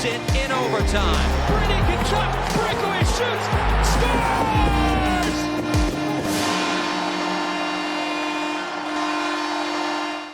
clinch it in overtime. Brady can cut, breakaway shoots, scores!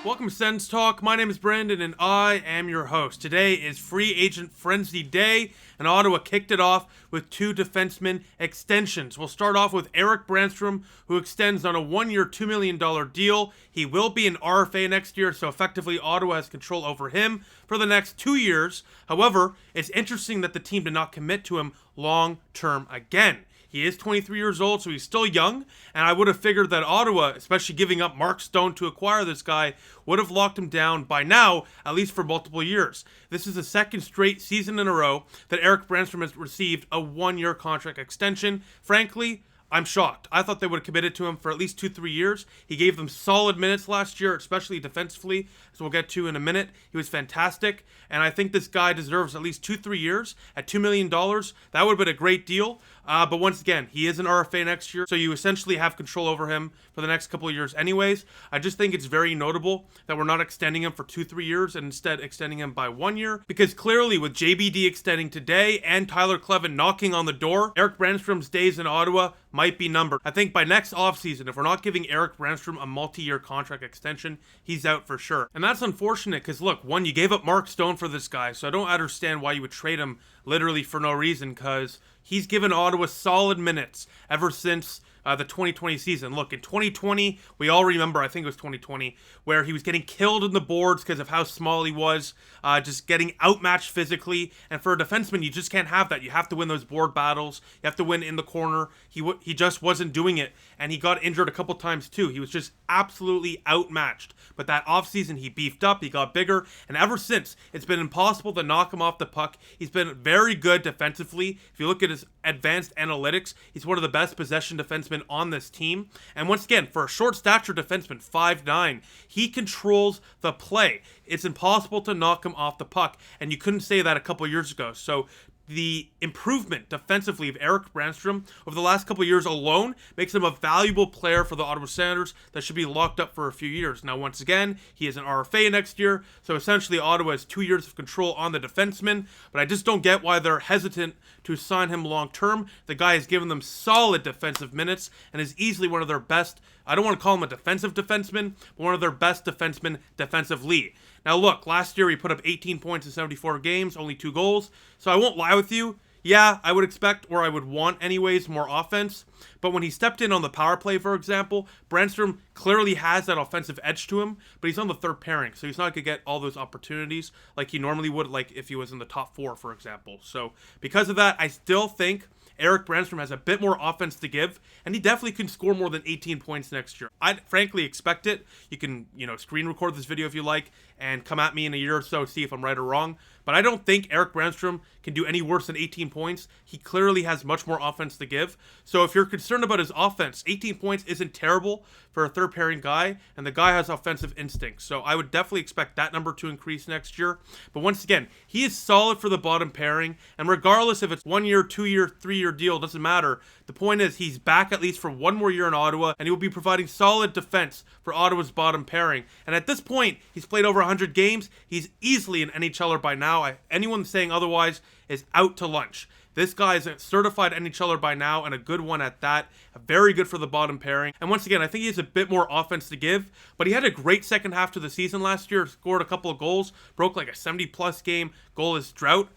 Welcome to Sens Talk. My name is Brandon and I am your host. Today is Free Agent Frenzy Day, and Ottawa kicked it off with two defenseman extensions. We'll start off with Erik Brannstrom, who extends on a one-year, $2 million deal. He will be an RFA next year, so effectively Ottawa has control over him for the next 2 years. However, it's interesting that the team did not commit to him long-term again. He is 23 years old, so he's still young, and I would have figured that Ottawa, especially giving up Mark Stone to acquire this guy, would have locked him down by now, at least for multiple years. This is the second straight season in a row that Erik Brannstrom has received a one-year contract extension. Frankly, I'm shocked. I thought they would have committed to him for at least 2-3 years. He gave them solid minutes last year, especially defensively, as we'll get to in a minute. He was fantastic, and I think this guy deserves at least 2-3 years at $2 million. That would have been a great deal. But once again, he is an RFA next year, so you essentially have control over him for the next couple of years anyways. I just think it's very notable that we're not extending him for 2-3 years and instead extending him by 1 year, because clearly with JBD extending today and Tyler Kleven knocking on the door, Erik Brannstrom's days in Ottawa might be numbered. I think by next offseason, if we're not giving Erik Brannstrom a multi-year contract extension, he's out for sure. And that's unfortunate because, look, one, you gave up Mark Stone for this guy, so I don't understand why you would trade him literally for no reason, because he's given Ottawa solid minutes ever since the 2020 season. Look, in 2020, we all remember, I think it was 2020, where he was getting killed in the boards because of how small he was, just getting outmatched physically. And for a defenseman, you just can't have that. You have to win those board battles. You have to win in the corner. He just wasn't doing it, and he got injured a couple times too. He was just absolutely outmatched. But that offseason, he beefed up, he got bigger, and ever since, it's been impossible to knock him off the puck. He's been very good defensively. If you look at his advanced analytics, he's one of the best possession defensemen on this team. And once again, for a short stature defenseman, 5'9", he controls the play. It's impossible to knock him off the puck, and you couldn't say that a couple years ago. So the improvement defensively of Erik Brannstrom over the last couple of years alone makes him a valuable player for the Ottawa Senators that should be locked up for a few years. Now, once again, he is an RFA next year, so essentially Ottawa has 2 years of control on the defenseman, but I just don't get why they're hesitant to sign him long-term. The guy has given them solid defensive minutes and is easily one of their best, I don't want to call him a defensive defenseman, but one of their best defensemen defensively. Now look, last year he put up 18 points in 74 games, only 2 goals. So I won't lie with you. Yeah, I would expect, or I would want anyways, more offense. But when he stepped in on the power play, for example, Brannstrom clearly has that offensive edge to him, but he's on the third pairing, so he's not going to get all those opportunities like he normally would, like if he was in the top 4, for example. So because of that, I still think Erik Brannstrom has a bit more offense to give, and he definitely can score more than 18 points next year. I'd frankly expect it. You can, screen record this video if you like, and come at me in a year or so, see if I'm right or wrong. But I don't think Erik Brannstrom can do any worse than 18 points. He clearly has much more offense to give. So if you're concerned about his offense, 18 points isn't terrible for a third pairing guy, and the guy has offensive instincts. So I would definitely expect that number to increase next year. But once again, he is solid for the bottom pairing, and regardless if it's 1 year, 2 year, 3 year deal, doesn't matter. The point is he's back at least for 1 more year in Ottawa, and he will be providing solid defense for Ottawa's bottom pairing. And at this point, he's played over 100 games. He's easily an NHLer by now. Anyone saying otherwise is out to lunch. This guy is a certified NHLer by now, and a good one at that. Very good for the bottom pairing. And once again, I think he has a bit more offense to give, but he had a great second half to the season last year, scored a couple of goals, broke like a 70-plus game goalless drought.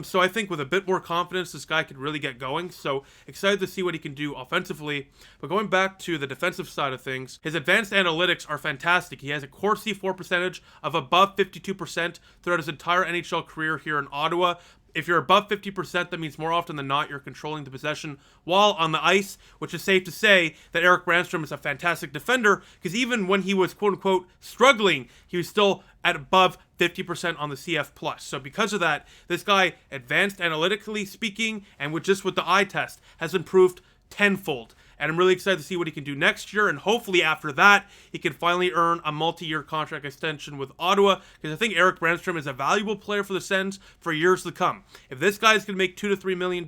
So I think with a bit more confidence, this guy could really get going. So excited to see what he can do offensively. But going back to the defensive side of things, his advanced analytics are fantastic. He has a Corsi for percentage of above 52% throughout his entire NHL career here in Ottawa. If you're above 50%, that means more often than not you're controlling the possession while on the ice, which is safe to say that Erik Brannstrom is a fantastic defender, because even when he was quote-unquote struggling, he was still at above 50% on the CF+. So because of that, this guy, advanced analytically speaking, and with the eye test, has improved tenfold. And I'm really excited to see what he can do next year. And hopefully after that, he can finally earn a multi-year contract extension with Ottawa. Because I think Erik Brannstrom is a valuable player for the Sens for years to come. If this guy's going to make $2 to $3 million,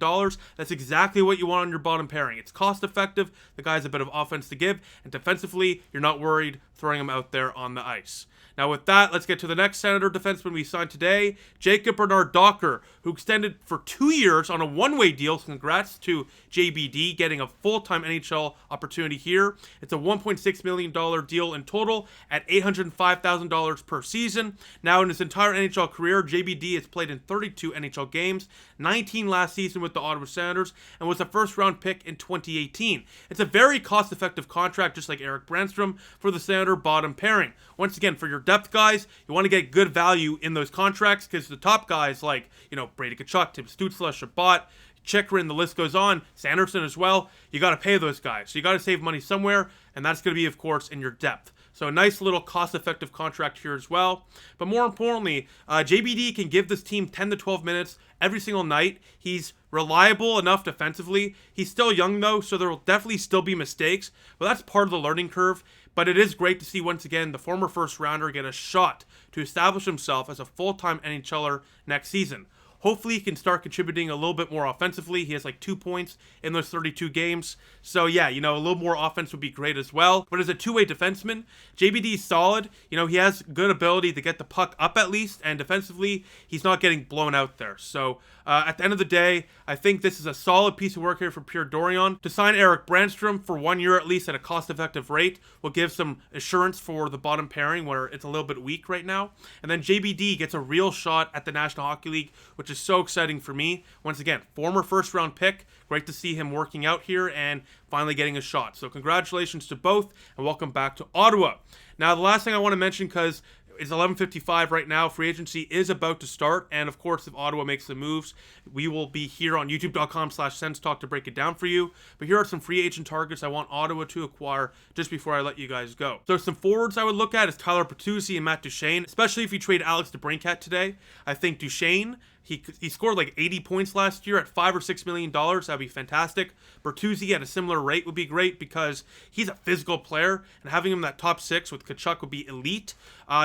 that's exactly what you want on your bottom pairing. It's cost effective. The guy has a bit of offense to give. And defensively, you're not worried throwing him out there on the ice. Now with that, let's get to the next Senator defenseman we signed today, Jacob Bernard-Docker, who extended for 2 years on a one-way deal. Congrats to JBD getting a full-time NHL opportunity here. It's a $1.6 million deal in total at $805,000 per season. Now in his entire NHL career, JBD has played in 32 NHL games, 19 last season with the Ottawa Senators, and was a first-round pick in 2018. It's a very cost-effective contract, just like Erik Brannstrom, for the Senator bottom pairing. Once again, for your depth guys, you want to get good value in those contracts because the top guys like, Brady Tkachuk, Tim Stützle, Shabbat, Chikrin, the list goes on, Sanderson as well, you got to pay those guys. So you got to save money somewhere, and that's going to be, of course, in your depth. So a nice little cost-effective contract here as well. But more importantly, JBD can give this team 10 to 12 minutes every single night. He's reliable enough defensively. He's still young, though, so there will definitely still be mistakes. But that's part of the learning curve. But it is great to see, once again, the former first-rounder get a shot to establish himself as a full-time NHLer next season. Hopefully he can start contributing a little bit more offensively. He has like 2 points in those 32 games. So yeah, a little more offense would be great as well. But as a two-way defenseman, JBD is solid. He has good ability to get the puck up at least. And defensively, he's not getting blown out there. So at the end of the day, I think this is a solid piece of work here for Pierre Dorion. To sign Erik Brannstrom for 1 year at least at a cost-effective rate will give some assurance for the bottom pairing where it's a little bit weak right now. And then JBD gets a real shot at the National Hockey League, which is so exciting for me. Once again, former first-round pick. Great to see him working out here and finally getting a shot. So congratulations to both, and welcome back to Ottawa. Now, the last thing I want to mention, because it's 11:55 right now. Free agency is about to start, and of course, if Ottawa makes the moves, we will be here on youtube.com/SensTalk to break it down for you. But here are some free agent targets I want Ottawa to acquire just before I let you guys go. So some forwards I would look at is Tyler Bertuzzi and Matt Duchene, especially if you trade Alex DeBrincat today. I think Duchene, he scored like 80 points last year at $5 or $6 million. That'd be fantastic. Bertuzzi at a similar rate would be great because he's a physical player, and having him in that top six with Tkachuk would be elite.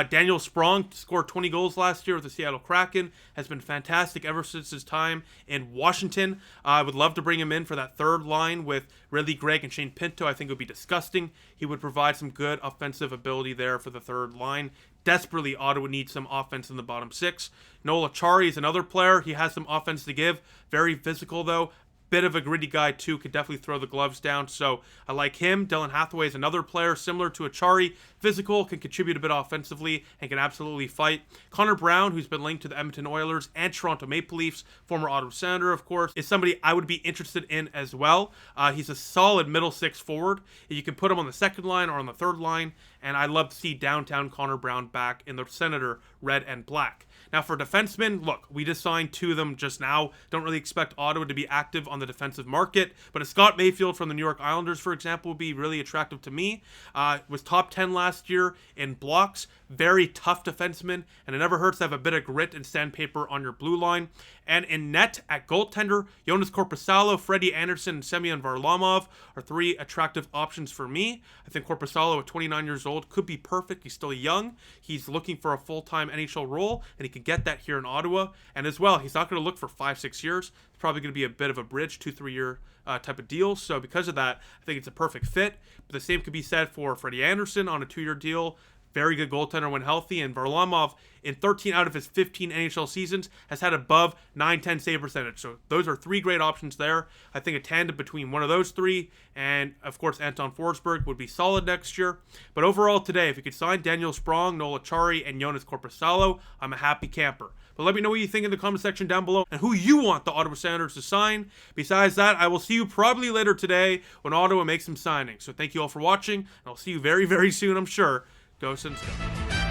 Daniel Sprong scored 20 goals last year with the Seattle Kraken, has been fantastic ever since his time in Washington. I would love to bring him in for that third line with Ridley Gregg and Shane Pinto. I think it would be disgusting. He would provide some good offensive ability there for the third line. Desperately, Ottawa needs some offense in the bottom six. Noel Acciari is another player. He has some offense to give. Very physical, though. Bit of a gritty guy, too. Could definitely throw the gloves down. So I like him. Dylan Hathaway is another player similar to Acciari. Physical, can contribute a bit offensively, and can absolutely fight. Connor Brown, who's been linked to the Edmonton Oilers and Toronto Maple Leafs, former Ottawa Senator, of course, is somebody I would be interested in as well. He's a solid middle six forward. You can put him on the second line or on the third line, and I'd love to see downtown Connor Brown back in the Senator red and black. Now for defensemen, look, we just signed two of them just now. Don't really expect Ottawa to be active on the defensive market, but a Scott Mayfield from the New York Islanders, for example, would be really attractive to me. Was top 10 last year in blocks. Very tough defenseman, and it never hurts to have a bit of grit and sandpaper on your blue line. And in net, at goaltender, Jonas Korpisalo, Freddie Anderson, and Semyon Varlamov are three attractive options for me. I think Korpisalo, at 29 years old, could be perfect. He's still young. He's looking for a full-time NHL role, and he can get that here in Ottawa. And as well, he's not going to look for 5-6 years. It's probably going to be a bit of a bridge, 2-3 year type of deal. So because of that, I think it's a perfect fit. But the same could be said for Freddie Anderson on a 2-year deal. Very good goaltender when healthy, and Varlamov in 13 out of his 15 NHL seasons has had above 910 save percentage. So those are three great options there. I think a tandem between one of those three and, of course, Anton Forsberg would be solid next year. But overall today, if you could sign Daniel Sprong, Noel Acciari, and Jonas Korpisalo, I'm a happy camper. But let me know what you think in the comment section down below and who you want the Ottawa Senators to sign. Besides that, I will see you probably later today when Ottawa makes some signings. So thank you all for watching, and I'll see you very, very soon, I'm sure. Go Sens go.